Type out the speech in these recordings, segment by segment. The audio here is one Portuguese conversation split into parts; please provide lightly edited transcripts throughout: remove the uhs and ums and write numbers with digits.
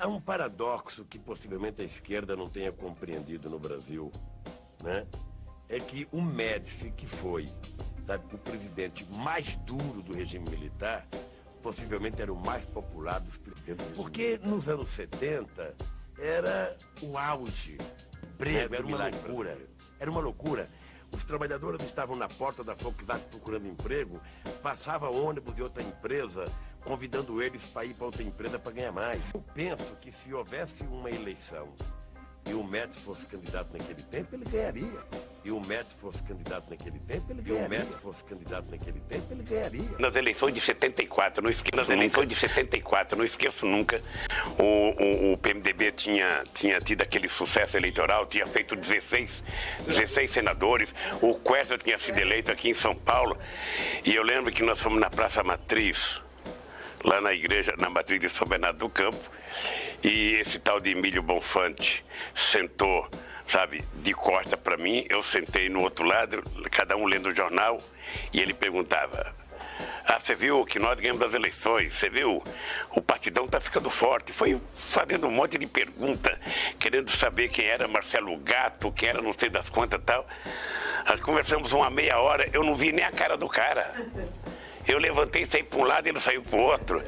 Há um paradoxo que possivelmente a esquerda não tenha compreendido no Brasil, né? É que o Médici, que foi, sabe, o presidente mais duro do regime militar, possivelmente era o mais popular dos presidentes. Porque nos anos 70 era o auge, emprego, era uma loucura. Era uma loucura. Os trabalhadores estavam na porta da Volkswagen procurando emprego, passava ônibus de outra empresa, convidando eles para ir para outra empresa para ganhar mais. Eu penso que se houvesse uma eleição e o Médici fosse candidato naquele tempo, ele ganharia. E o Médici fosse candidato naquele tempo, ele ganharia. E o Médici fosse candidato naquele tempo, ele ganharia. Nas eleições de 74, não esqueço Nas eleições de 74, não esqueço nunca, o PMDB tinha tido aquele sucesso eleitoral, tinha feito 16 senadores, o Quester tinha sido eleito aqui em São Paulo, e eu lembro que nós fomos na Praça Matriz, lá na igreja, na Matriz de São Bernardo do Campo, e esse tal de Emílio Bonfante sentou, sabe, de costa para mim, eu sentei no outro lado, cada um lendo o jornal, e ele perguntava: ah, você viu que nós ganhamos as eleições, você viu, o partidão está ficando forte. Foi fazendo um monte de pergunta, querendo saber quem era Marcelo Gato, quem era não sei das quantas e tal. Conversamos uma meia hora, eu não vi nem a cara do cara. Eu levantei, saí para um lado e ele saiu para o outro.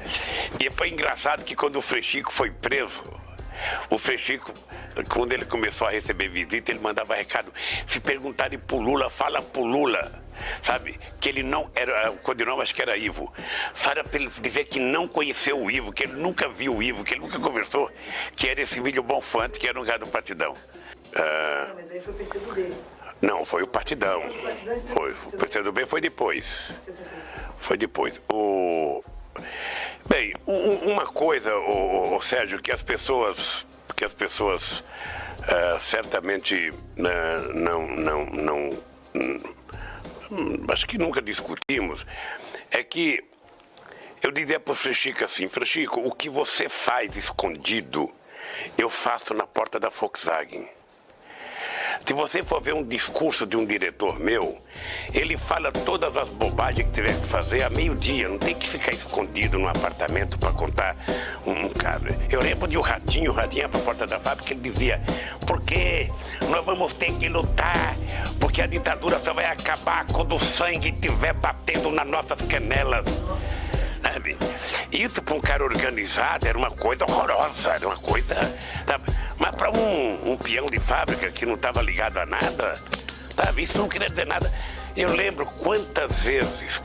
E foi engraçado que quando o Frei Chico foi preso, o Frei Chico, quando ele começou a receber visita, ele mandava recado: se perguntarem pro Lula, fala pro Lula. Sabe, que ele não era, o codinome acho que era Ivo. Fala para ele dizer que não conheceu o Ivo, que ele nunca viu o Ivo, que ele nunca conversou, que era esse Emílio Bonfante, que era um cara do Partidão. Mas aí foi o PCdoB. Não, foi o Partidão. O PCdoB foi depois. Foi depois. Bem, uma coisa, Sérgio, que as pessoas certamente não acho que nunca discutimos, é que eu dizia para o Frei Chico assim: Frei Chico, o que você faz escondido, eu faço na porta da Volkswagen. Se você for ver um discurso de um diretor meu, ele fala todas as bobagens que tiver que fazer a meio-dia, não tem que ficar escondido num apartamento para contar um caso. Eu lembro de o Ratinho ia para a porta da fábrica, ele dizia: porque nós vamos ter que lutar, porque a ditadura só vai acabar quando o sangue estiver batendo nas nossas canelas. Sabe? Isso para um cara organizado era uma coisa horrorosa, era uma coisa, sabe? Mas para um peão de fábrica que não estava ligado a nada, sabe? Isso não queria dizer nada. Eu lembro quantas vezes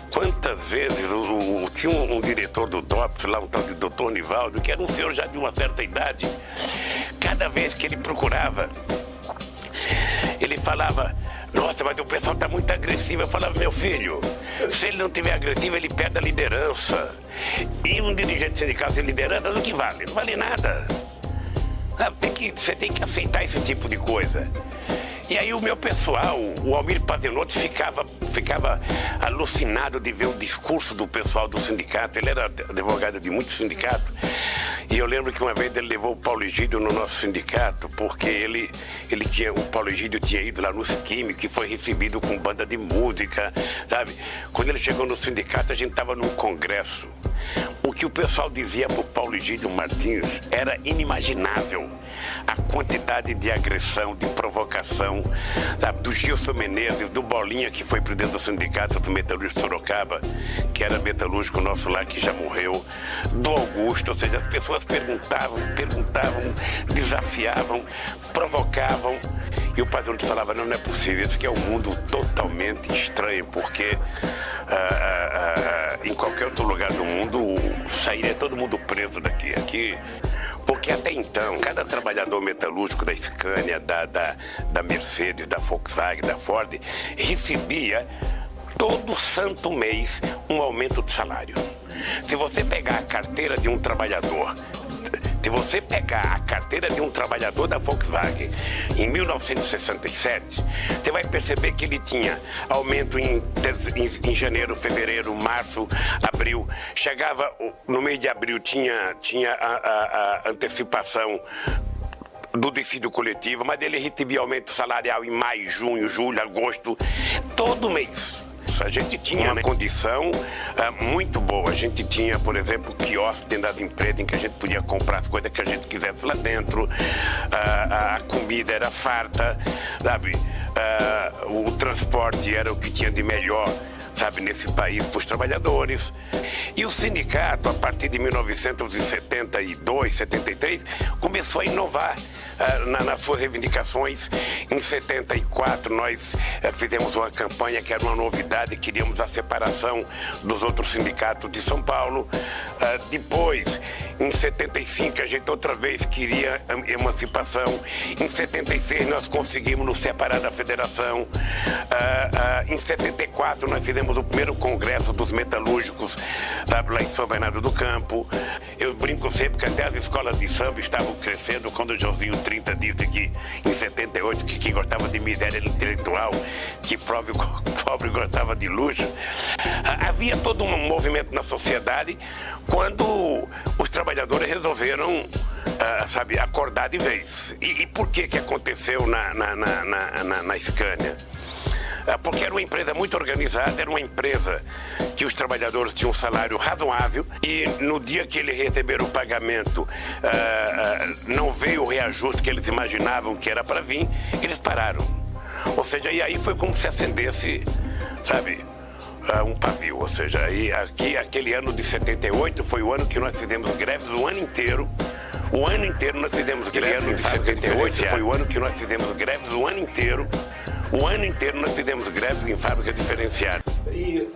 tinha um diretor do DOPS lá, um tal de Dr. Nivaldo, que era um senhor já de uma certa idade. Cada vez que ele procurava, ele falava: nossa, mas o pessoal está muito agressivo. Eu falava: meu filho, se ele não tiver agressivo, ele perde a liderança. E um dirigente sindical sem liderança, do que vale? Não vale nada. Você tem que aceitar esse tipo de coisa. E aí o meu pessoal, o Almir Pazinotto, ficava alucinado de ver o discurso do pessoal do sindicato. Ele era advogado de muitos sindicatos. E eu lembro que uma vez ele levou o Paulo Egídio no nosso sindicato, porque o Paulo Egídio tinha ido lá no Químico, que foi recebido com banda de música, sabe? Quando ele chegou no sindicato, a gente estava num congresso. O que o pessoal dizia para o Paulo Egídio Martins era inimaginável. A quantidade de agressão, de provocação, sabe? Do Gilson Menezes, do Bolinha, que foi presidente do sindicato do Metalúrgico de Sorocaba, que era metalúrgico nosso lá, que já morreu, do Augusto. Ou seja, as pessoas perguntavam, desafiavam, provocavam, e o Pazinotto falava: não é possível, isso aqui é um mundo totalmente estranho, porque em qualquer outro lugar do mundo sairia todo mundo preso daqui. Aqui, porque até então, cada trabalhador metalúrgico da Scania, da Mercedes, da Volkswagen, da Ford, recebia todo santo mês um aumento de salário. Se você pegar a carteira de um trabalhador, da Volkswagen em 1967, você vai perceber que ele tinha aumento em janeiro, fevereiro, março, abril. Chegava no mês de abril, tinha a antecipação do dissídio coletivo, mas ele recebia aumento salarial em maio, junho, julho, agosto, todo mês. isso. A gente tinha uma condição muito boa. A gente tinha, por exemplo, quiosque dentro das empresas em que a gente podia comprar as coisas que a gente quisesse lá dentro. A comida era farta, sabe? O transporte era o que tinha de melhor, sabe, nesse país para os trabalhadores. E o sindicato, a partir de 1972, 73, começou a inovar nas suas reivindicações. Em 74, nós fizemos uma campanha que era uma novidade, queríamos a separação dos outros sindicatos de São Paulo. Depois, em 75, a gente outra vez queria emancipação. Em 76, nós conseguimos nos separar da federação. Em 74, nós fizemos o primeiro congresso dos metalúrgicos lá em São Bernardo do Campo. Eu brinco sempre que até as escolas de samba estavam crescendo quando o Joãozinho 30 disse que em 78 que quem gostava de miséria era intelectual, que pobre gostava de luxo. Havia todo um movimento na sociedade quando os trabalhadores resolveram, sabe, acordar de vez. E por que aconteceu na Scania? Porque era uma empresa muito organizada, era uma empresa que os trabalhadores tinham um salário razoável e no dia que eles receberam o pagamento não veio o reajuste que eles imaginavam que era para vir, eles pararam. Ou seja, e aí foi como se acendesse, sabe, um pavio. Ou seja, aí, aquele ano de 78 foi o ano que nós fizemos greves o ano inteiro. O ano inteiro nós fizemos greves. Aquele ano de 78 foi o ano que nós fizemos greves o ano inteiro. O ano inteiro nós fizemos greves em fábricas diferenciadas. E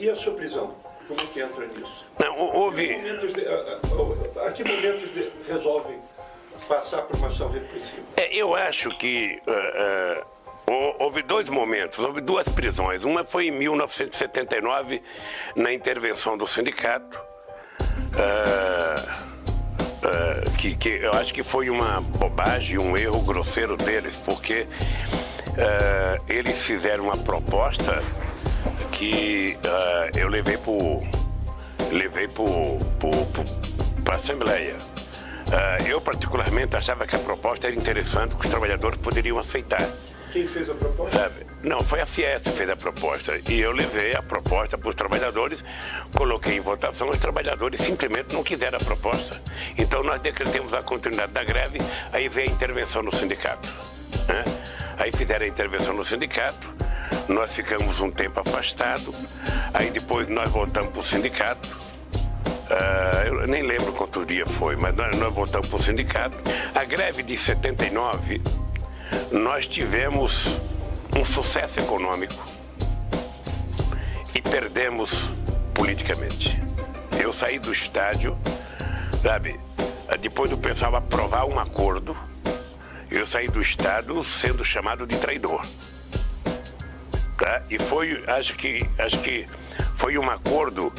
a sua prisão? Como é que entra nisso? Não, houve... A que momentos resolvem passar por uma ação repressiva? Eu acho que houve dois momentos, houve duas prisões. Uma foi em 1979, na intervenção do sindicato, que eu acho que foi uma bobagem, um erro grosseiro deles, porque eles fizeram uma proposta que eu levei para a Assembleia. Eu particularmente achava que a proposta era interessante, que os trabalhadores poderiam aceitar. Quem fez a proposta? Não, foi a Fiesp que fez a proposta. E eu levei a proposta para os trabalhadores, coloquei em votação, os trabalhadores simplesmente não quiseram a proposta. Então nós decretamos a continuidade da greve, aí veio a intervenção no sindicato, né? Aí fizeram a intervenção no sindicato, nós ficamos um tempo afastados, aí depois nós voltamos para o sindicato. Eu nem lembro quanto dia foi, mas nós voltamos para o sindicato. A greve de 79, nós tivemos um sucesso econômico e perdemos politicamente. Eu saí do estádio, sabe, depois do pessoal aprovar um acordo, eu saí do estádio sendo chamado de traidor. Tá? E foi, acho que foi um acordo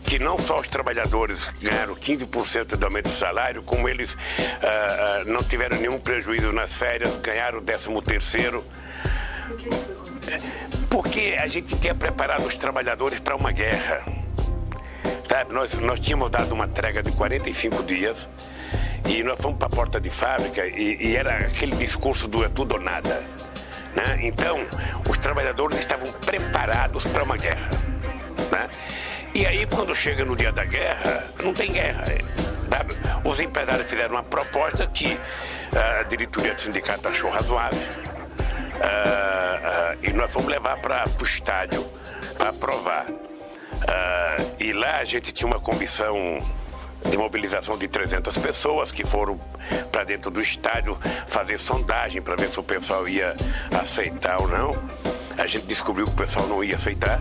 que não só os trabalhadores ganharam 15% do aumento do salário, como eles não tiveram nenhum prejuízo nas férias, ganharam o 13º. Porque a gente tinha preparado os trabalhadores para uma guerra. Sabe? Nós tínhamos dado uma trégua de 45 dias e nós fomos para a porta de fábrica e era aquele discurso do é tudo ou nada, né? Então, os trabalhadores estavam preparados para uma guerra, né? E aí, quando chega no dia da guerra, não tem guerra. Sabe? Os empresários fizeram uma proposta que a diretoria do sindicato achou razoável e nós fomos levar para o estádio para aprovar. E lá a gente tinha uma comissão de mobilização de 300 pessoas que foram para dentro do estádio fazer sondagem para ver se o pessoal ia aceitar ou não. A gente descobriu que o pessoal não ia aceitar.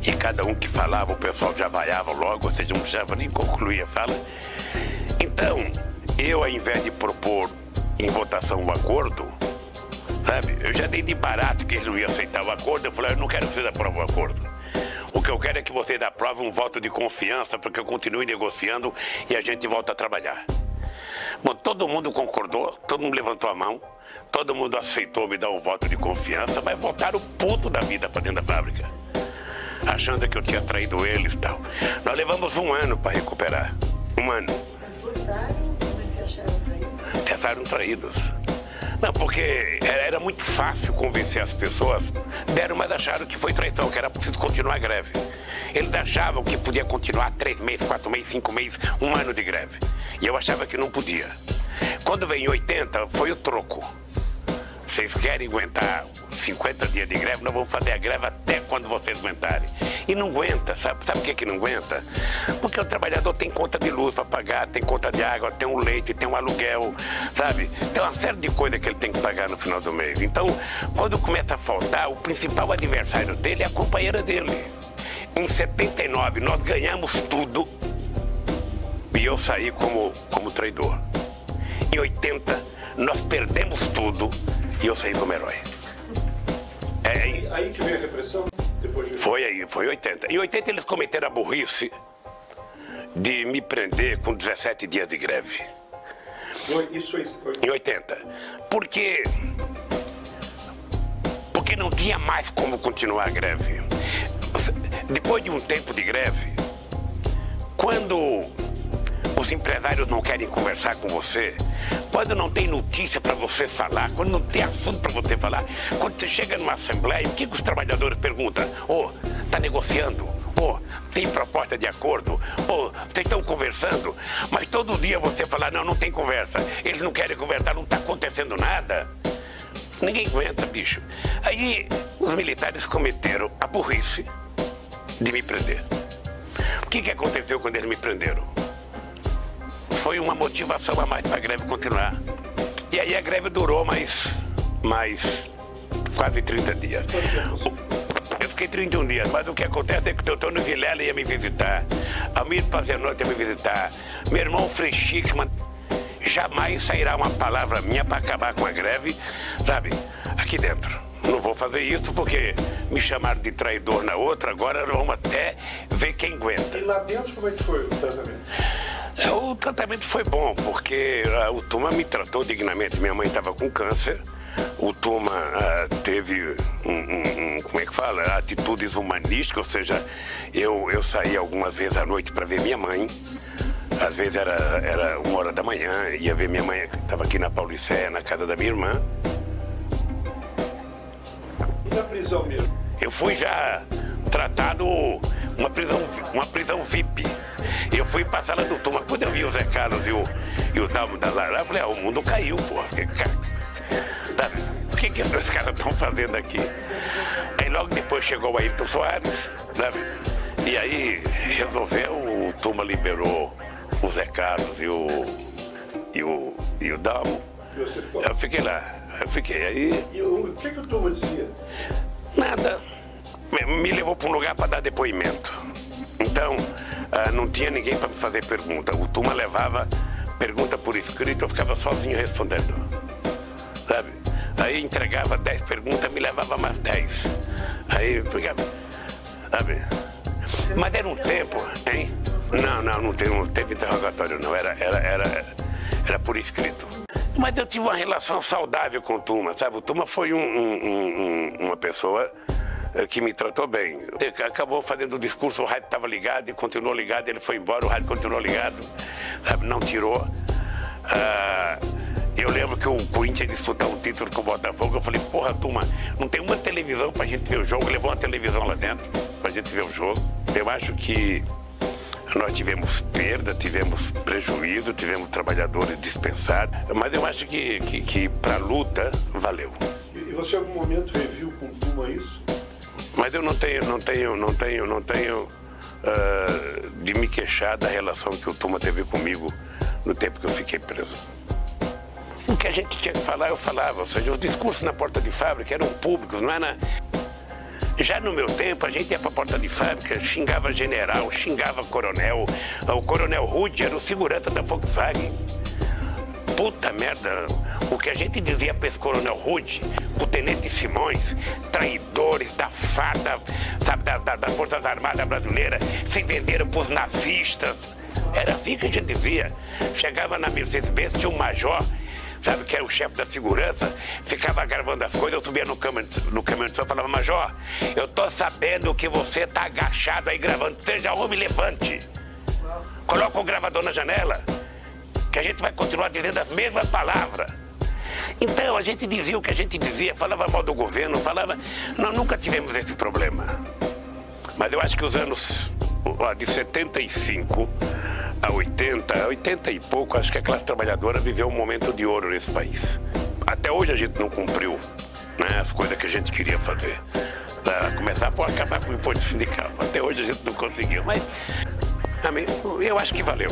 E cada um que falava, o pessoal já vaiava logo, ou seja, não precisava nem concluir a fala. Então, eu, ao invés de propor em votação o acordo, sabe, eu já dei de barato que eles não iam aceitar o acordo. Eu falei, eu não quero que vocês aprovem o acordo. O que eu quero é que vocês aprovem um voto de confiança para que eu continue negociando e a gente volta a trabalhar. Bom, todo mundo concordou, todo mundo levantou a mão, todo mundo aceitou me dar um voto de confiança, mas votaram puto da vida para dentro da fábrica, achando que eu tinha traído eles e tal. Nós levamos 1 ano para recuperar. 1 ano. Mas votaram, mas se acharam traídos? Se acharam traídos. Não, porque era muito fácil convencer as pessoas. Deram, mas acharam que foi traição, que era preciso continuar a greve. Eles achavam que podia continuar 3 meses, 4 meses, 5 meses, 1 ano de greve. E eu achava que não podia. Quando veio em 80, foi o troco. Vocês querem aguentar 50 dias de greve, nós vamos fazer a greve até quando vocês aguentarem. E não aguenta, sabe por que não aguenta? Porque o trabalhador tem conta de luz para pagar, tem conta de água, tem um leite, tem um aluguel, sabe? Tem uma série de coisas que ele tem que pagar no final do mês. Então, quando começa a faltar, o principal adversário dele é a companheira dele. Em 79, nós ganhamos tudo e eu saí como traidor. Em 80, nós perdemos tudo e eu saí como herói. Aí que veio a repressão? Depois de... Foi 80. Em 80 eles cometeram a burrice de me prender com 17 dias de greve. Isso em 80. Porque não tinha mais como continuar a greve. Depois de um tempo de greve, quando os empresários não querem conversar com você, quando não tem notícia para você falar, quando não tem assunto para você falar, quando você chega numa assembleia, o que os trabalhadores perguntam? Está negociando? Tem proposta de acordo? Vocês estão conversando? Mas todo dia você fala, não tem conversa. Eles não querem conversar, não está acontecendo nada. Ninguém aguenta, bicho. Aí os militares cometeram a burrice de me prender. O que aconteceu quando eles me prenderam? Foi uma motivação a mais para a greve continuar. E aí a greve durou mais quase 30 dias. Eu fiquei 31 dias, mas o que acontece é que o Teotônio Vilela ia me visitar, Almir Pazenotti ia me visitar, meu irmão Frei Schickman. Jamais sairá uma palavra minha para acabar com a greve, sabe, aqui dentro. Não vou fazer isso porque me chamaram de traidor na outra, agora vamos até ver quem aguenta. E lá dentro como é que foi o tratamento? O tratamento foi bom, porque o Tuma me tratou dignamente. Minha mãe estava com câncer, o Tuma teve como é que fala? Atitudes humanísticas, ou seja, eu saía algumas vezes à noite para ver minha mãe. Às vezes era 1h da manhã, ia ver minha mãe, que estava aqui na Paulicéia, na casa da minha irmã. E na prisão mesmo? Eu fui já tratado uma prisão VIP. Eu fui pra sala do Tuma. Quando eu vi o Zé Carlos e o Dalmo da Lara, eu falei, o mundo caiu, pô. Sabe? O que os caras estão fazendo aqui? Aí logo depois chegou o Ayrton Soares, sabe? E aí resolveu, o Tuma liberou o Zé Carlos e o Dalmo. E você ficou? Eu fiquei lá, aí. E o que o Tuma dizia? Nada. Me levou para um lugar para dar depoimento. Então, não tinha ninguém para me fazer pergunta. O Tuma levava pergunta por escrito, eu ficava sozinho respondendo. Sabe? Aí entregava 10 perguntas, me levava mais 10. Aí pegava. Sabe? Mas era um tempo, hein? Não teve interrogatório, não. Era por escrito. Mas eu tive uma relação saudável com o Tuma, sabe? O Tuma foi uma pessoa que me tratou bem. Ele acabou fazendo o discurso, o rádio estava ligado e continuou ligado, ele foi embora, o rádio continuou ligado, sabe? Não tirou. Eu lembro que o Corinthians ia disputar um título com o Botafogo, eu falei, porra, Tuma, não tem uma televisão pra gente ver o jogo, levou uma televisão lá dentro pra gente ver o jogo. Eu acho que nós tivemos perda, tivemos prejuízo, tivemos trabalhadores dispensados, mas eu acho que pra luta valeu. E você em algum momento reviu com o Tuma isso? Mas eu não tenho de me queixar da relação que o Tuma teve comigo no tempo que eu fiquei preso. O que a gente tinha que falar, eu falava. Ou seja, os discursos na porta de fábrica eram públicos, não era... Já no meu tempo, a gente ia para a porta de fábrica, xingava general, xingava coronel. O coronel Rude era o segurança da Volkswagen. Puta merda, o que a gente dizia para esse coronel Rude, pro tenente Simões, traidores da farda, sabe, das Forças Armadas Brasileiras, se venderam pros nazistas. Era assim que a gente dizia. Chegava na Mercedes-Benz, tinha um major, sabe, que era o chefe da segurança, ficava gravando as coisas, eu subia no caminhão de som e falava, major, eu tô sabendo que você tá agachado aí gravando, seja homem, levante. Coloca o gravador na janela, que a gente vai continuar dizendo as mesmas palavras. Então a gente dizia o que a gente dizia, falava mal do governo, falava... Nós nunca tivemos esse problema. Mas eu acho que os anos de 75 a 80 e pouco, acho que a classe trabalhadora viveu um momento de ouro nesse país. Até hoje a gente não cumpriu, né, as coisas que a gente queria fazer. Pra começar por acabar com o imposto sindical. Até hoje a gente não conseguiu, mas eu acho que valeu.